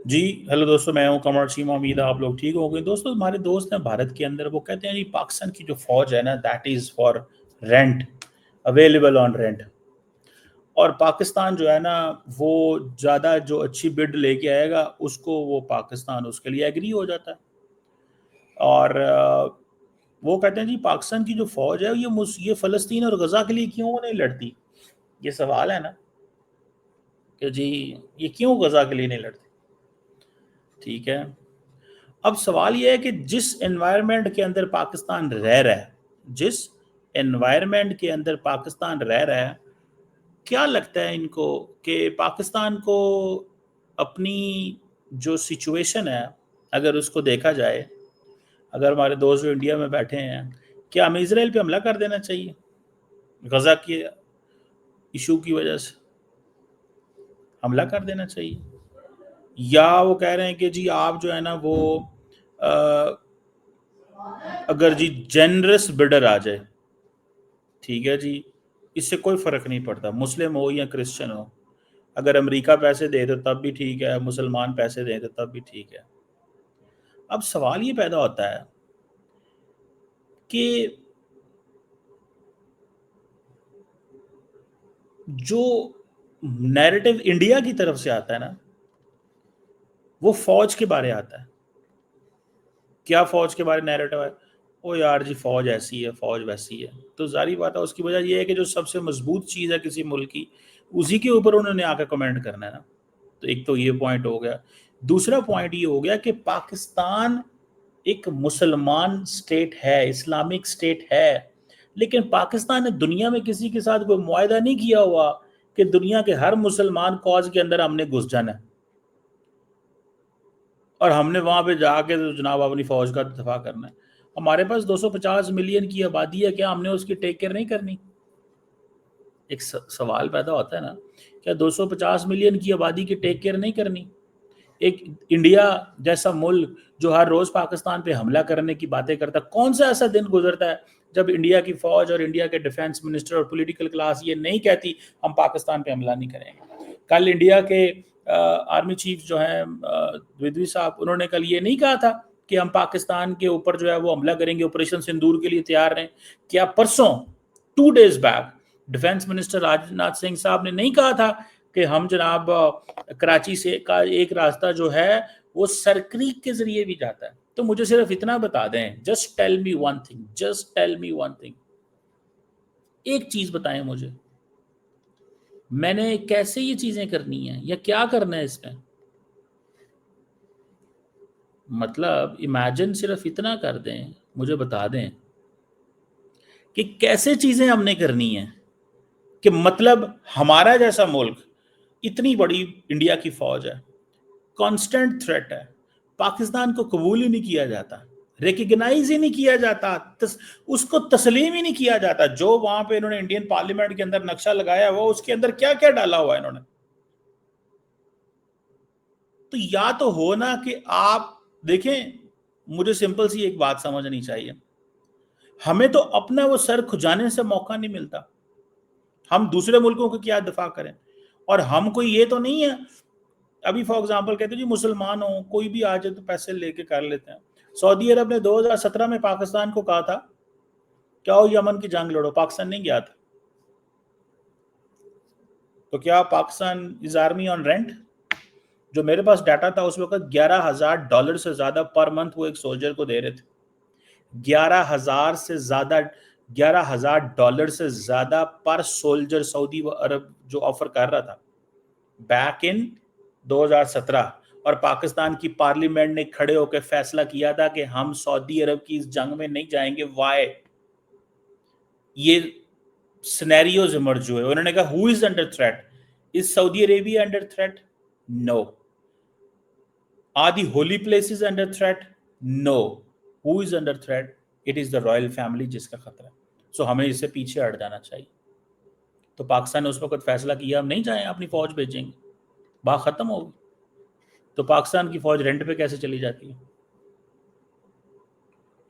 جی hello دوستوں، میں ہوں قمر چیمہ، امید ہے آپ لوگ ٹھیک ہو گئے۔ دوستوں، ہمارے دوست ہیں بھارت کے اندر، وہ کہتے ہیں جی پاکستان کی جو فوج ہے نا، that is for rent, available on rent. اور پاکستان جو ہے نا، وہ زیادہ جو اچھی بڈ لے کے آئے گا اس کو وہ پاکستان اس کے لیے ایگری ہو جاتا ہے۔ اور وہ کہتے ہیں جی پاکستان کی جو فوج ہے یہ فلسطین اور غزہ کے لیے کیوں نہیں لڑتی؟ یہ سوال ہے نا کہ جی یہ کیوں غزہ کے لیے نہیں لڑتی؟ ٹھیک ہے، اب سوال یہ ہے کہ جس انوائرمنٹ کے اندر پاکستان رہ رہا ہے، جس انوائرمنٹ کے اندر پاکستان رہ رہا ہے، کیا لگتا ہے ان کو کہ پاکستان کو اپنی جو سچویشن ہے، اگر اس کو دیکھا جائے، اگر ہمارے دوست جو انڈیا میں بیٹھے ہیں، کیا ہمیں اسرائیل پہ حملہ کر دینا چاہیے غزہ کے ایشو کی وجہ سے؟ حملہ کر دینا چاہیے؟ یا وہ کہہ رہے ہیں کہ جی آپ جو ہے نا وہ اگر جی جنرس بڈر آ جائے، ٹھیک ہے جی، اس سے کوئی فرق نہیں پڑتا، مسلم ہو یا کرسچن ہو، اگر امریکہ پیسے دے تو تب بھی ٹھیک ہے، مسلمان پیسے دے تو تب بھی ٹھیک ہے۔ اب سوال یہ پیدا ہوتا ہے کہ جو نیریٹو انڈیا کی طرف سے آتا ہے نا، وہ فوج کے بارے آتا ہے۔ کیا فوج کے بارے نیریٹو ہے؟ او یار جی فوج ایسی ہے، فوج ویسی ہے۔ تو ظاہری بات ہے، اس کی وجہ یہ ہے کہ جو سب سے مضبوط چیز ہے کسی ملک کی، اسی کے اوپر انہوں نے آ کے کمنٹ کرنا ہے نا۔ تو ایک تو یہ پوائنٹ ہو گیا۔ دوسرا پوائنٹ یہ ہو گیا کہ پاکستان ایک مسلمان سٹیٹ ہے، اسلامک سٹیٹ ہے، لیکن پاکستان نے دنیا میں کسی کے ساتھ کوئی معاہدہ نہیں کیا ہوا کہ دنیا کے ہر مسلمان کاز کے اندر ہم نے گھس جانا ہے اور ہم نے وہاں پہ جا کے جناب اپنی فوج کا دفاع کرنا ہے۔ ہمارے پاس 250 ملین کی آبادی ہے، کیا ہم نے اس کی ٹیک کیئر نہیں کرنی؟ ایک سوال پیدا ہوتا ہے نا، کیا 250 ملین کی آبادی کی ٹیک کیئر نہیں کرنی؟ ایک انڈیا جیسا ملک جو ہر روز پاکستان پہ حملہ کرنے کی باتیں کرتا ہے، کون سا ایسا دن گزرتا ہے جب انڈیا کی فوج اور انڈیا کے ڈیفنس منسٹر اور پولیٹیکل کلاس یہ نہیں کہتی ہم پاکستان پہ حملہ نہیں کریں گے؟ کل انڈیا کے آرمی چیف جو ہیں دویدوی صاحب، انہوں نے کل یہ نہیں کہا تھا کہ ہم پاکستان کے اوپر جو ہے وہ حملہ کریں گے، آپریشن سندور کے لیے تیار رہیں؟ کیا پرسوں 2 days back defence minister Rajnath Singh صاحب نے نہیں کہا تھا کہ ہم جناب کراچی سے کا ایک راستہ جو ہے وہ سر کریک کے ذریعے بھی جاتا ہے؟ تو مجھے صرف اتنا بتا دیں، just tell me one thing, just tell me one thing, ایک چیز بتائیں مجھے، میں نے کیسے یہ چیزیں کرنی ہیں یا کیا کرنا ہے اس میں؟ مطلب امیجن صرف اتنا کر دیں، مجھے بتا دیں کہ کیسے چیزیں ہم نے کرنی ہیں کہ مطلب ہمارا جیسا ملک، اتنی بڑی انڈیا کی فوج ہے، کانسٹنٹ تھریٹ ہے، پاکستان کو قبول ہی نہیں کیا جاتا، ریکگنائز ہی نہیں کیا جاتا، اس کو تسلیم ہی نہیں کیا جاتا۔ جو وہاں پہ انہوں نے انڈین پارلیمنٹ کے اندر نقشہ لگایا ہوا، اس کے اندر کیا کیا ڈالا ہوا ہے انہوں نے؟ تو یا تو ہونا کہ آپ دیکھیں، مجھے سمپل سی ایک بات سمجھنی چاہیے، ہمیں تو اپنا وہ سر کھجانے سے موقع نہیں ملتا، ہم دوسرے ملکوں کو کیا دفاع کریں؟ اور ہم کوئی یہ تو نہیں ہے، ابھی فار ایگزامپل کہتے ہیں جی مسلمان ہوں کوئی بھی آ جائے تو پیسے لے کے کر لیتے ہیں۔ سعودی عرب نے 2017 میں پاکستان کو کہا تھا کہ آؤ یمن کی جنگ لڑو، پاکستان نہیں گیا تھا، تو کیا پاکستان از آرمی آن رینٹ؟ جو میرے پاس ڈیٹا تھا اس وقت $11,000 سے زیادہ پر منتھ وہ ایک سولجر کو دے رہے تھے، $11,000 سے زیادہ پر سولجر سعودی عرب جو آفر کر رہا تھا بیک ان 2017۔ اور پاکستان کی پارلیمنٹ نے کھڑے ہو کے فیصلہ کیا تھا کہ ہم سعودی عرب کی اس جنگ میں نہیں جائیں گے۔ وائی؟ یہ سینیریوز ایمرج ہوئے، انہوں نے کہا who is under threat? Is Saudi Arabia under threat? No. Are the holy places under threat? No. Who is under threat? It is the royal family جس کا خطرہ ہے۔ سو ہمیں اس سے پیچھے ہٹ جانا چاہیے۔ تو پاکستان نے اس وقت فیصلہ کیا ہم نہیں جائیں، اپنی فوج بھیجیں گے، بات ختم ہوگی۔ تو پاکستان کی فوج رینٹ پہ کیسے چلی جاتی ہے؟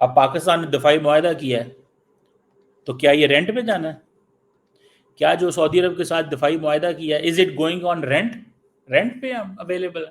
اب پاکستان نے دفاعی معاہدہ کیا ہے تو کیا یہ رینٹ پہ جانا ہے؟ کیا جو سعودی عرب کے ساتھ دفاعی معاہدہ کیا ہے is it going on rent? Rent پہ ہم اویلیبل ہے؟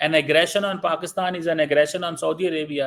an aggression on Pakistan is an aggression on Saudi Arabia,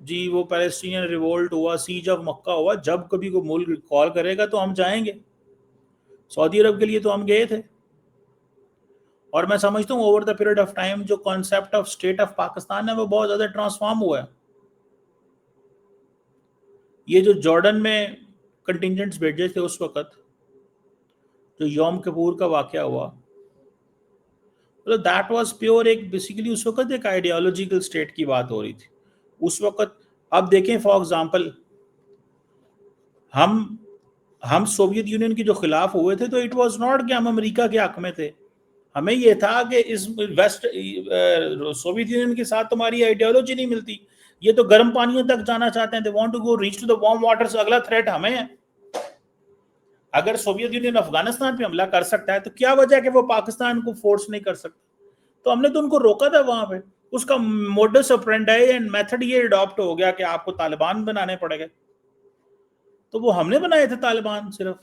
جی وہ پیلسٹینین ریولٹ ہوا, سیج آف مکہ ہوا, جب کبھی کوئی ملک کال کرے گا تو ہم جائیں گے. سعودی عرب کے لیے تو ہم گئے تھے. اور میں سمجھتا ہوں over the period of time جو concept of state of Pakistan ہے وہ بہت زیادہ ٹرانسفارم ہوا ہے. یہ جو جارڈن میں کنٹینجنٹس بھیجے تھے اس وقت, جو یوم کپور کا واقعہ ہوا, دیٹ واز پیور ایک بیسیکلی اس وقت ایک آئیڈیالوجیکل اسٹیٹ کی بات ہو رہی تھی اس وقت. اب دیکھیں فار ایگزامپل ہم سوویت یونین کے جو خلاف ہوئے تھے تو اٹ واز ناٹ کہ ہم امریکہ کے حق میں تھے, ہمیں یہ تھا کہ اس ویسٹ سوویت یونین کے ساتھ تمہاری آئیڈیالوجی نہیں ملتی, یہ تو گرم پانیوں تک جانا چاہتے ہیں, they want to go reach to the warm waters. اگلا تھریٹ ہمیں ہے. اگر سوویت یونین افغانستان پہ حملہ کر سکتا ہے تو کیا وجہ ہے کہ وہ پاکستان کو فورس نہیں کر سکتا؟ تو ہم نے تو ان کو روکا تھا وہاں پہ. اس کا موڈس آپرینڈائی اینڈ میتھڈ یہ اڈاپٹ ہو گیا کہ آپ کو طالبان بنانے پڑے گئے. تو وہ ہم نے بنائے تھے طالبان, صرف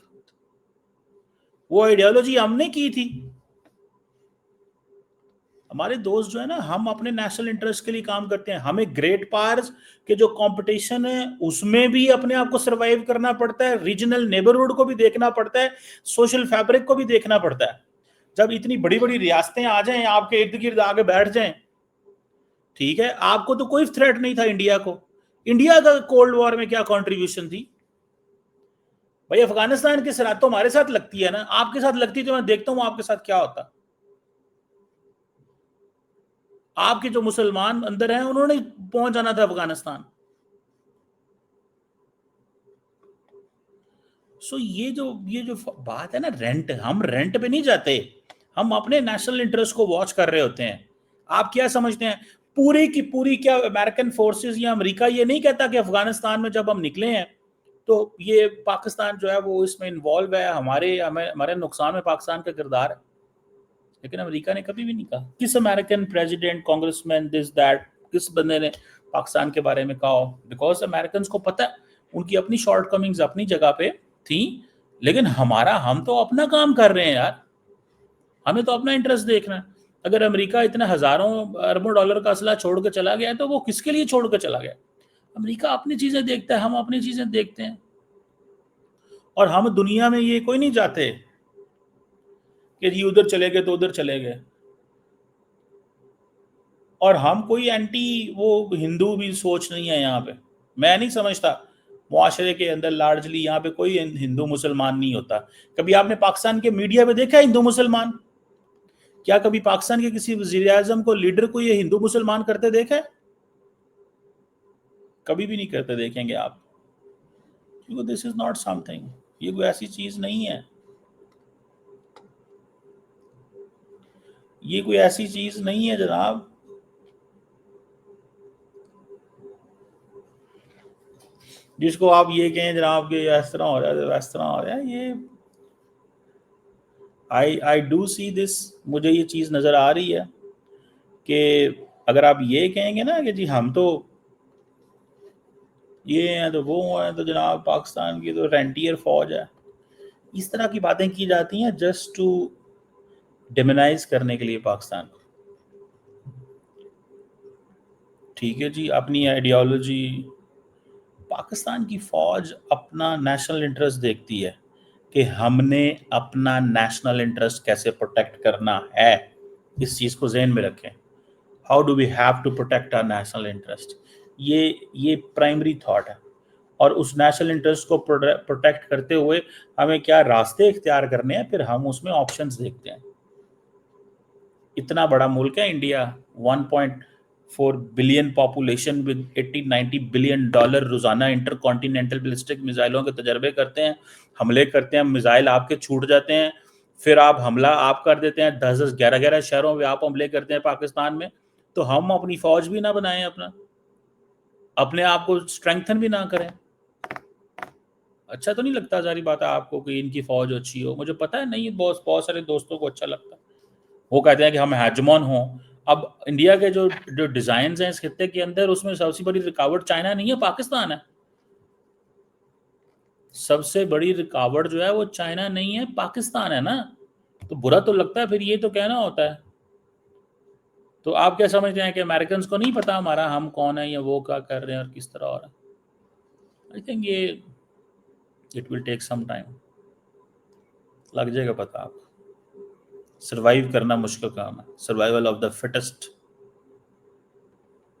وہ آئیڈیالوجی ہم نے کی تھی. ہمارے دوست جو ہے نا, ہم اپنے نیشنل انٹرسٹ کے لیے کام کرتے ہیں. ہمیں گریٹ پاورز کے جو کمپٹیشن ہے اس میں بھی اپنے آپ کو سروائیو کرنا پڑتا ہے, ریجنل نیبرہڈ کو بھی دیکھنا پڑتا ہے, سوشل فیبرک کو بھی دیکھنا پڑتا ہے. جب اتنی بڑی بڑی ریاستیں آ جائیں آپ کے ارد گرد آگے بیٹھ جائیں, ٹھیک ہے, آپ کو تو کوئی تھریٹ نہیں تھا انڈیا کو. انڈیا کا کولڈ وار میں کیا کنٹریبیوشن تھی بھائی؟ افغانستان کی سرحد تو ہمارے ساتھ لگتی ہے نا, آپ کے ساتھ لگتی تو میں دیکھتا ہوں آپ کے ساتھ کیا ہوتا. آپ کے جو مسلمان اندر ہیں انہوں نے پہنچ جانا تھا افغانستان. سو یہ جو بات ہے نا رینٹ, ہم رینٹ پہ نہیں جاتے, ہم اپنے نیشنل انٹرسٹ کو واچ کر رہے ہوتے ہیں. آپ کیا سمجھتے ہیں پوری کی پوری کیا امریکن فورسز یا امریکہ یہ نہیں کہتا کہ افغانستان میں جب ہم نکلے ہیں تو یہ پاکستان جو ہے وہ اس میں انوالو ہے, ہمارے نقصان میں پاکستان کا کردار ہے. لیکن امریکہ نے کبھی بھی نہیں کہا. کس American president, congressman, this that, کس بندے نے پاکستان کے بارے میں کہا ہو؟ بیکاز امریکنز کو پتہ ہے ان کی اپنی شارٹ کمنگز اپنی جگہ پہ تھیں, لیکن ہم تو اپنا کام کر رہے ہیں یار, ہمیں تو اپنا انٹرسٹ دیکھنا ہے. اگر امریکہ اتنے ہزاروں اربوں ڈالر کا اسلحہ چھوڑ کے چلا گیا ہے تو وہ کس کے لیے چھوڑ کے چلا گیا؟ امریکہ اپنی چیزیں دیکھتا ہے, ہم اپنی چیزیں دیکھتے ہیں. اور ہم دنیا میں یہ کوئی نہیں چاہتے کہ جی ادھر چلے گئے تو ادھر چلے گئے. اور ہم کوئی اینٹی وہ ہندو بھی سوچ نہیں ہے یہاں پہ. میں نہیں سمجھتا معاشرے کے اندر لارجلی یہاں پہ کوئی ہندو مسلمان نہیں ہوتا. کبھی آپ نے پاکستان کے میڈیا پہ دیکھا ہندو مسلمان؟ کیا کبھی پاکستان کے کسی وزیر اعظم کو, لیڈر کو یہ ہندو مسلمان کرتے دیکھا ہے؟ کبھی بھی نہیں کرتے دیکھیں گے آپ, کیونکہ دس از ناٹ سم تھنگ, یہ کوئی ایسی چیز نہیں ہے, یہ کوئی ایسی چیز نہیں ہے جناب. جس کو آپ یہ کہیں جناب کہ اس طرح ہو رہا ہے اس طرح ہو رہا ہے, یہ I do see this, مجھے یہ چیز نظر آ رہی ہے کہ اگر آپ یہ کہیں گے نا کہ جی ہم تو یہ ہیں تو وہ ہیں تو جناب پاکستان کی تو رینٹیئر فوج ہے, اس طرح کی باتیں کی جاتی ہیں جسٹ ٹو ڈیمونائز کرنے کے لیے پاکستان کو. ٹھیک ہے جی, اپنی آئیڈیالوجی. پاکستان کی فوج اپنا نیشنل انٹرسٹ دیکھتی ہے کہ ہم نے اپنا نیشنل انٹرسٹ کیسے پروٹیکٹ کرنا ہے. اس چیز کو ذہن میں رکھیں. How do we have to protect our national interest, یہ پرائمری تھاٹ ہے. اور اس نیشنل انٹرسٹ کو پروٹیکٹ کرتے ہوئے ہمیں کیا راستے اختیار کرنے ہیں, پھر ہم اس میں آپشنز دیکھتے ہیں. اتنا بڑا ملک ہے India, 1.4 billion population with 80-90 billion dollar روزانہ انٹر کانٹیننٹل بیلسٹک میزائلوں کے تجربے کرتے ہیں, حملے کرتے ہیں, میزائل آپ کے چھوٹ جاتے ہیں, پھر آپ حملہ آپ کر دیتے ہیں, 10-10 11-11 شہروں میں آپ حملے کرتے ہیں پاکستان میں. تو ہم اپنی فوج بھی نہ بنائیں, اپنے آپ کو اسٹرینگتھن بھی نہ کریں. اچھا تو نہیں لگتا ساری بات ہے آپ کو کہ ان کی فوج اچھی ہو؟ مجھے پتا ہے نہیں, بہت سارے دوستوں کو اچھا لگتا ہے, وہ کہتے ہیں کہ ہم ہیجمون ہوں. اب انڈیا کے جو ڈیزائنز ہیں اس خطے کے اندر, اس میں سب سے بڑی رکاوٹ چائنا نہیں ہے, پاکستان ہے. سب سے بڑی رکاوٹ جو ہے وہ چائنا نہیں ہے, پاکستان ہے نا. تو برا تو لگتا ہے پھر یہ تو کہنا ہوتا ہے. تو آپ کیا سمجھتے ہیں کہ امریکنس کو نہیں پتا ہمارا ہم کون ہے یا وہ کیا کر رہے ہیں اور کس طرح ہو رہا ہے؟ آئی تھنک یہ it will take some time, لگ جائے گا پتا آپ کو۔ سروائیو کرنا مشکل کام ہے، سروائیول آف دا فٹسٹ